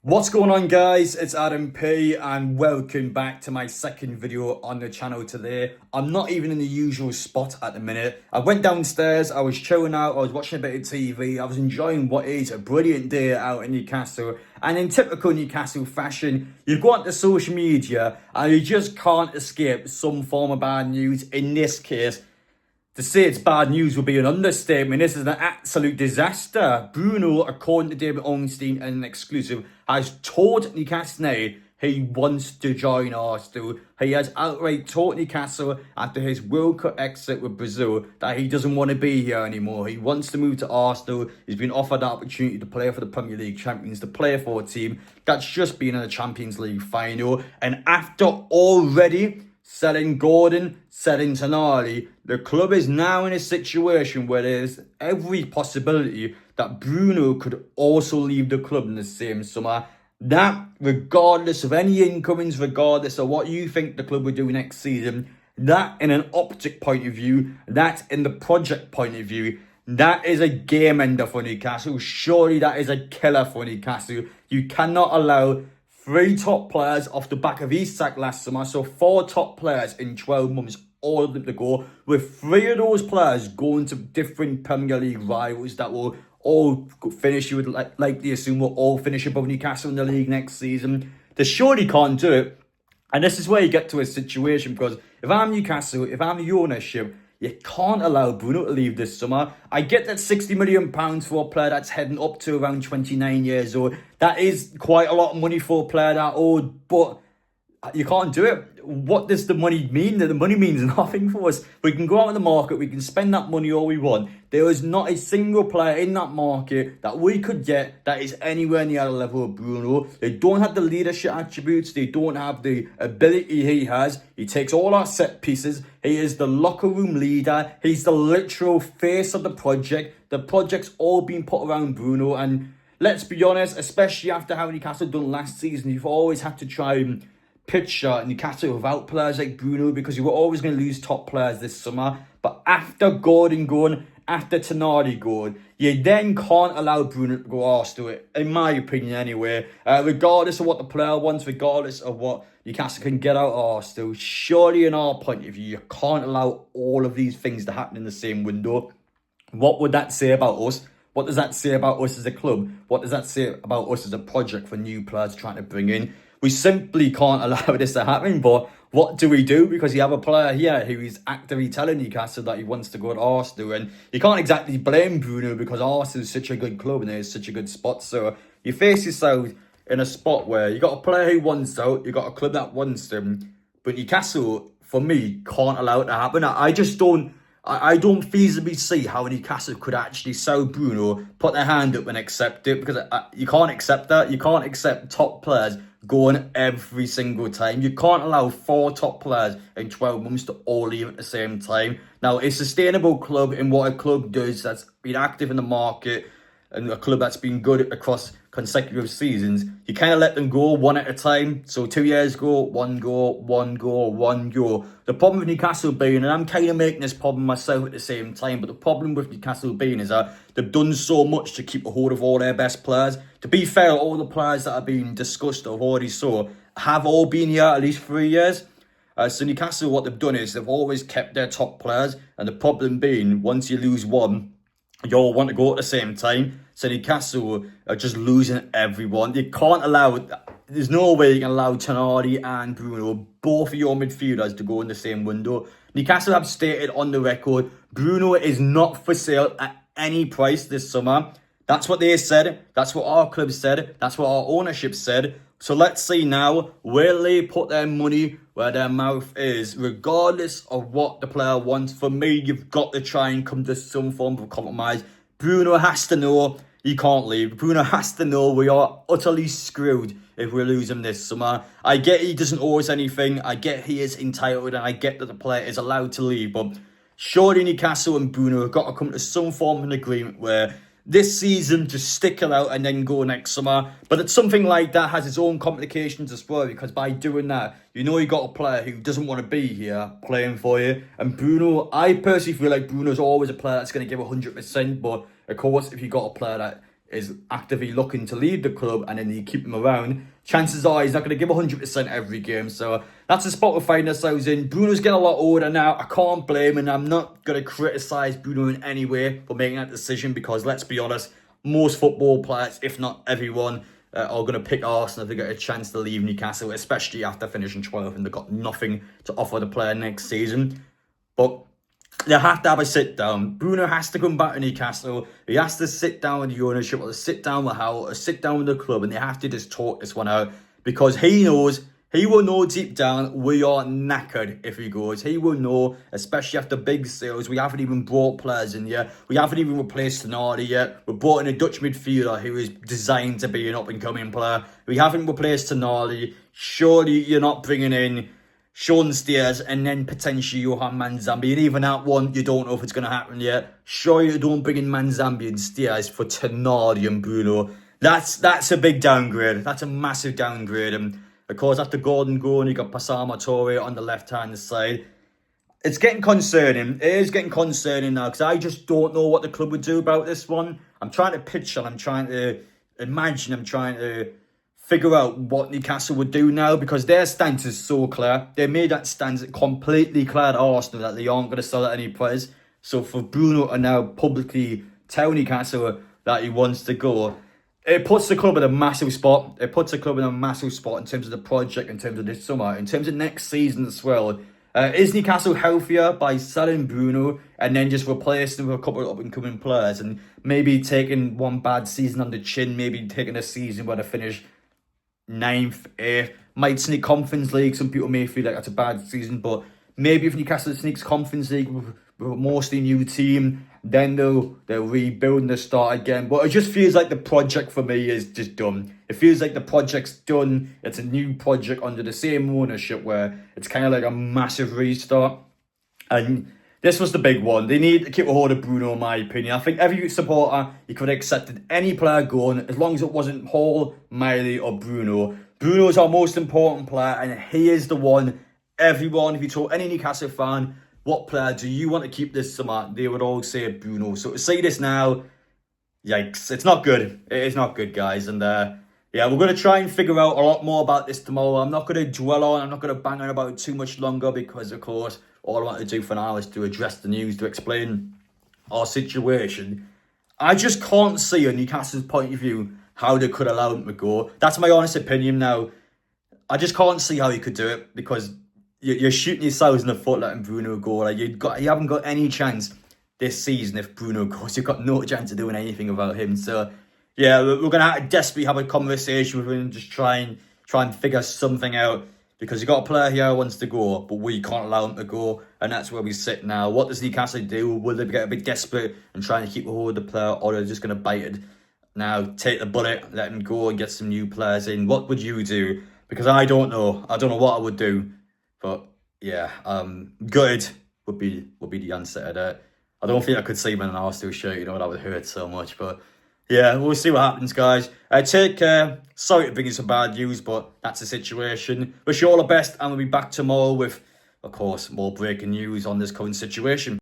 What's going on, guys? It's Adam P and welcome back to my second video on the channel today. I'm not even in the usual spot at the minute. I went downstairs, I was chilling out, I was watching a bit of TV, I was enjoying what is a brilliant day out in Newcastle. And in typical Newcastle fashion, you go onto social media and you just can't escape some form of bad news. In this case, to say it's bad news would be an understatement. This is an absolute disaster. Bruno, according to David Ornstein in an exclusive, has told Newcastle United he wants to join Arsenal. He has outright told Newcastle after his World Cup exit with Brazil that he doesn't want to be here anymore. He wants to move to Arsenal. He's been offered the opportunity to play for the Premier League champions, to play for a team that's just been in the Champions League final. And after already selling Gordon, selling Tonali, the club is now in a situation where there's every possibility that Bruno could also leave the club in the same summer. That, regardless of any incomings, regardless of what you think the club will do next season, that in an optic point of view, that in the project point of view, that is a game ender for Newcastle. Surely that is a killer for Newcastle. You cannot allow 3 top players off the back of his sack last summer. So 4 top players in 12 months, all of them to go. With 3 of those players going to different Premier League rivals that will all finish, you would likely assume, will all finish above Newcastle in the league next season. They surely can't do it. And this is where you get to a situation, because if I'm Newcastle, if I'm the ownership, you can't allow Bruno to leave this summer. I get that £60 million for a player that's heading up to around 29 years old. That is quite a lot of money for a player that old, but you can't do it. What does the money mean? The money means nothing for us. We can go out in the market, we can spend that money all we want. There is not a single player in that market that we could get that is anywhere near the level of Bruno. They don't have the leadership attributes. They don't have the ability he has. He takes all our set pieces. He is the locker room leader. He's the literal face of the project. The project's all been put around Bruno, and let's be honest, especially after how Newcastle done last season, you've always had to try and picture Newcastle without players like Bruno, because you were always going to lose top players this summer. But after Gordon going, after Tonali going, you then can't allow Bruno to go Arsenal, in my opinion anyway. Regardless of what the player wants, regardless of what Newcastle can get out of Arsenal, surely in our point of view, you can't allow all of these things to happen in the same window. What would that say about us? What does that say about us as a club? What does that say about us as a project for new players trying to bring in? We simply can't allow this to happen, but what do we do? Because you have a player here who is actively telling Newcastle that he wants to go to Arsenal, and you can't exactly blame Bruno because Arsenal is such a good club and they're such a good spot. So you face yourself in a spot where you got a player who wants out, you got a club that wants him, but Newcastle, for me, can't allow it to happen. I just don't. I don't feasibly see how Newcastle could actually sell Bruno, put their hand up and accept it, because you can't accept that. You can't accept top players going every single time. You can't allow 4 top players in 12 months to all leave at the same time. Now, a sustainable club in what a club does that's been active in the market and a club that's been good across consecutive seasons, you kind of let them go one at a time. So 2 years go, one go, one go, one go. The problem with Newcastle being, and I'm kind of making this problem myself at the same time, but the problem with Newcastle being is that they've done so much to keep a hold of all their best players. To be fair, all the players that are being discussed or already saw have all been here at least 3 years. So Newcastle, what they've done is they've always kept their top players, and the problem being, once you lose one, you all want to go at the same time. So Newcastle are just losing everyone. You can't allow, there's no way you can allow Tonali and Bruno, both of your midfielders, to go in the same window. Newcastle have stated on the record, Bruno is not for sale at any price this summer. That's what they said. That's what our club said. That's what our ownership said. So let's see now, will they put their money where their mouth is, regardless of what the player wants? For me, you've got to try and come to some form of compromise. Bruno has to know he can't leave. Bruno has to know we are utterly screwed if we lose him this summer. I get he doesn't owe us anything. I get he is entitled, and I get that the player is allowed to leave. But surely Newcastle and Bruno have got to come to some form of an agreement where this season just stick it out and then go next summer. But it's something like that has its own complications as well, because by doing that, you know you got a player who doesn't want to be here playing for you. And Bruno, I personally feel like Bruno's always a player that's going to give 100%. But of course, if you got a player that is actively looking to leave the club and then you keep him around, chances are he's not going to give 100% every game. So that's the spot we're finding ourselves in. Bruno's getting a lot older now. I can't blame him. I'm not going to criticise Bruno in any way for making that decision because, let's be honest, most football players, if not everyone, are going to pick Arsenal if they get a chance to leave Newcastle, especially after finishing 12th and they've got nothing to offer the player next season. But they have to have a sit down. Bruno has to come back to Newcastle. He has to sit down with the ownership, or sit down with Howell, or sit down with the club, and they have to just talk this one out because he knows, he will know deep down we are knackered if he goes. He will know, especially after big sales. We haven't even brought players in yet. We haven't even replaced Tonali yet. We brought in a Dutch midfielder who is designed to be an up-and-coming player. We haven't replaced Tonali. Surely you're not bringing in Sean Steers and then potentially Johan Manzambi, and even that one you don't know if it's going to happen yet. Sure, you don't bring in Manzambi and Steers for Tonali and Bruno. That's a big downgrade. That's a massive downgrade. And of course, after Gordon going, you got Passama Torre on the left hand side. It's getting concerning. It is getting concerning now because I just don't know what the club would do about this one. I'm trying to picture, I'm trying to imagine, I'm trying to figure out what Newcastle would do now because their stance is so clear. They made that stance completely clear to Arsenal that they aren't going to sell at any price. So for Bruno to now publicly tell Newcastle that he wants to go, it puts the club in a massive spot. It puts the club in a massive spot in terms of the project, in terms of this summer, in terms of next season as well. Is Newcastle healthier by selling Bruno and then just replacing him with a couple of up-and-coming players and maybe taking one bad season on the chin, maybe taking a season where they finish 9th, 8th, might sneak Conference League. Some people may feel like that's a bad season, but maybe if Newcastle sneaks Conference League with a mostly new team, then they'll rebuild and they'll start again. But it just feels like the project for me is just done. It feels like the project's done. It's a new project under the same ownership where it's kind of like a massive restart. And this was the big one. They need to keep a hold of Bruno, in my opinion. I think every supporter, you could have accepted any player going as long as it wasn't Hall, Miley or Bruno. Bruno is our most important player and he is the one. Everyone, if you talk any Newcastle fan, what player do you want to keep this summer? They would all say Bruno. So to say this now, yikes, it's not good. It is not good, guys. And yeah, we're going to try and figure out a lot more about this tomorrow. I'm not going to dwell on, I'm not going to bang on about it too much longer because, of course, all I want to do for now is to address the news, to explain our situation. I just can't see, on Newcastle's point of view, how they could allow him to go. That's my honest opinion now. I just can't see how he could do it because you're shooting yourselves in the foot letting Bruno go. Like you haven't got any chance this season if Bruno goes. You've got no chance of doing anything about him. So yeah, we're gonna have to desperately have a conversation with him and just try and figure something out because you've got a player here who wants to go, but we can't allow him to go, and that's where we sit now. What does Newcastle do? Will they get a bit desperate and try and keep a hold of the player, or are they just gonna bite it now, take the bullet, let him go, and get some new players in? What would you do? Because I don't know. I don't know what I would do. But yeah, good would be the answer to that. I don't think I could see him in an Arsenal shirt, you know, that would hurt so much. But yeah, we'll see what happens, guys. Take care. Sorry to bring you some bad news, but that's the situation. Wish you all the best, and we'll be back tomorrow with, of course, more breaking news on this current situation.